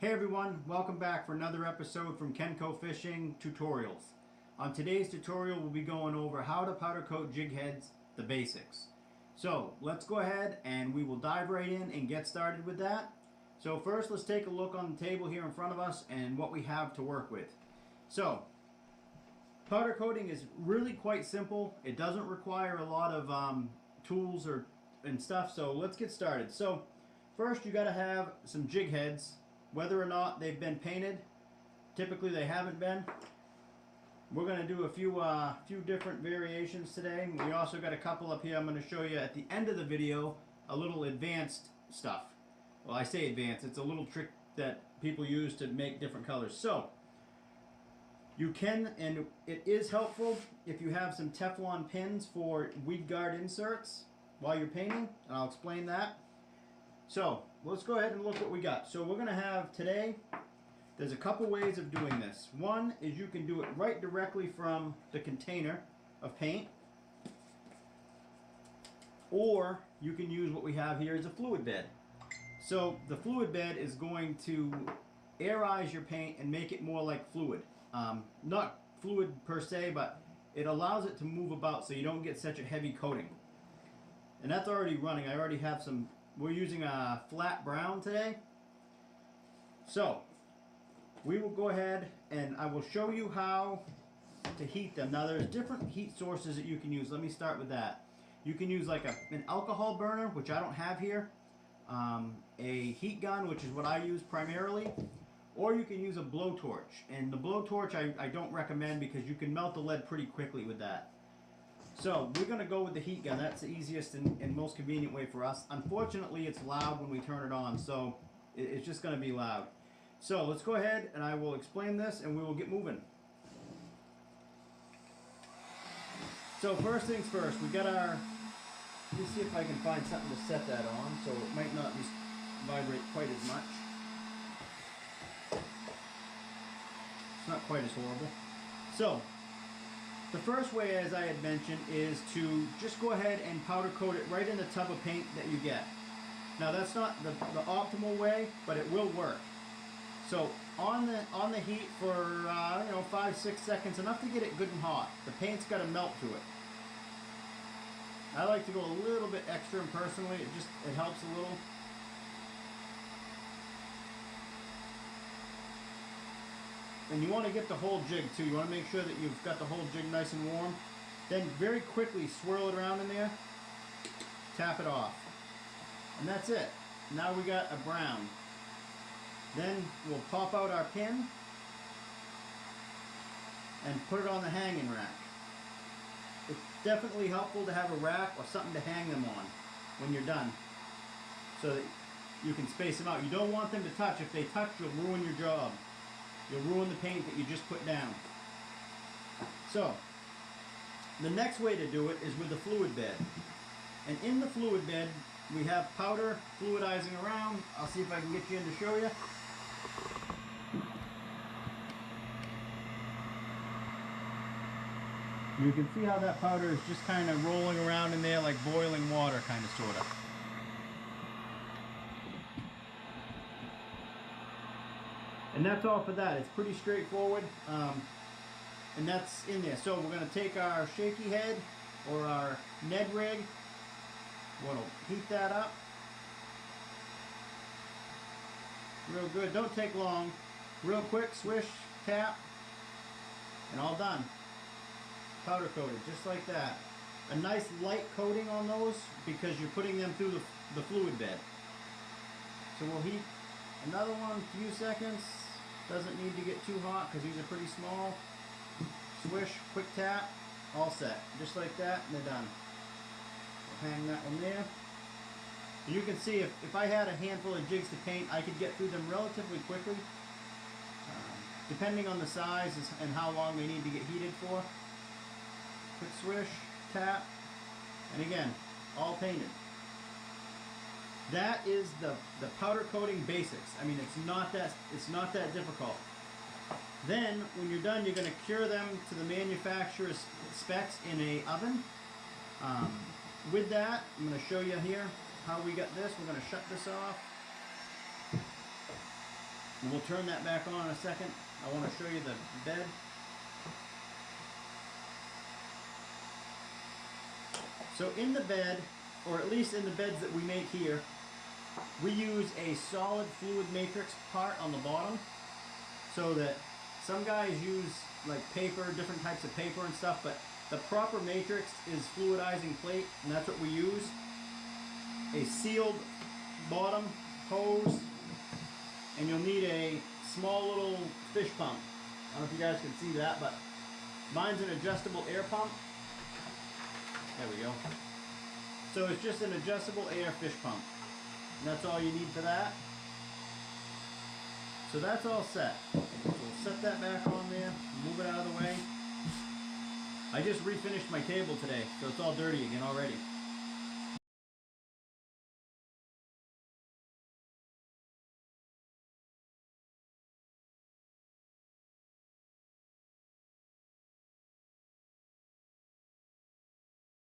Hey everyone, welcome back for another episode from Kenco Fishing Tutorials. On today's tutorial we'll be going over how to powder coat jig heads, the basics. So let's go ahead and we will dive right in and get started with that. So first let's take a look on the table here in front of us and what we have to work with. So powder coating is really quite simple. It doesn't require a lot of tools and stuff, so let's get started. So first you got to have some jig heads. Whether or not they've been painted, typically they haven't been. We're going to do a few different variations today. We also got a couple up here I'm going to show you at the end of the video, a little advanced stuff. Well, I say advanced, it's a little trick that people use to make different colors. So, you can, and it is helpful if you have some Teflon pins for weed guard inserts while you're painting, and I'll explain that. So, let's go ahead and look what we got. So we're going to have today, there's a couple ways of doing this. One is you can do it right directly from the container of paint. Or you can use what we have here as a fluid bed. So the fluid bed is going to aerize your paint and make it more like fluid. Not fluid per se, but it allows it to move about so you don't get such a heavy coating. And that's already running. I already have some. We're using a flat brown today. So, we will go ahead and I will show you how to heat them. Now there's different heat sources that you can use. Let me start with that. You can use like an alcohol burner, which I don't have here. A heat gun, which is what I use primarily. Or you can use a blowtorch. And the blowtorch I don't recommend because you can melt the lead pretty quickly with that. So we're going to go with the heat gun. That's the easiest and most convenient way for us. Unfortunately, it's loud when we turn it on, so it's just going to be loud. So let's go ahead and I will explain this and we will get moving. So first things first, we got our, let me see if I can find something to set that on so it might not vibrate quite as much. It's not quite as horrible. So, the first way, as I had mentioned, is to just go ahead and powder coat it right in the tub of paint that you get. Now that's not the optimal way, but it will work. So on the heat for 5-6 seconds, enough to get it good and hot. The paint's got to melt to it. I like to go a little bit extra, and personally, it helps a little. And you want to get the whole jig too. You want to make sure that you've got the whole jig nice and warm. Then very quickly swirl it around in there. Tap it off. And that's it. Now we got a brown. Then we'll pop out our pin and put it on the hanging rack. It's definitely helpful to have a rack or something to hang them on when you're done, so that you can space them out. You don't want them to touch. If they touch, you'll ruin your job. You'll ruin the paint that you just put down. So, the next way to do it is with the fluid bed. And in the fluid bed, we have powder fluidizing around. I'll see if I can get you in to show you. You can see how that powder is just kind of rolling around in there like boiling water, kind of, sort of. And that's all for that. It's pretty straightforward, and that's in there. So we're going to take our shaky head or our Ned rig. We'll heat that up real good. Don't take long. Real quick, swish, tap, and all done. Powder coated, just like that. A nice light coating on those because you're putting them through the fluid bed. So we'll heat another one, few seconds. Doesn't need to get too hot because these are pretty small. Swish, quick tap, all set. Just like that, and they're done. We'll hang that one there. And you can see if I had a handful of jigs to paint, I could get through them relatively quickly. Depending on the size and how long they need to get heated for. Quick swish, tap, and again, all painted. That is the powder coating basics. I mean, it's not that difficult. Then, when you're done, you're going to cure them to the manufacturer's specs in a oven. With that, I'm going to show you here how we got this. We're going to shut this off. And we'll turn that back on in a second. I want to show you the bed. So in the bed, or at least in the beds that we make here, we use a solid fluid matrix part on the bottom, so that some guys use like paper, different types of paper and stuff, but the proper matrix is fluidizing plate, and that's what we use. A sealed bottom hose, and you'll need a small little fish pump. I don't know if you guys can see that, but mine's an adjustable air pump. There we go. So it's just an adjustable air fish pump. And that's all you need for that. So that's all set. So we'll set that back on there, move it out of the way. I just refinished my table today, so it's all dirty again already.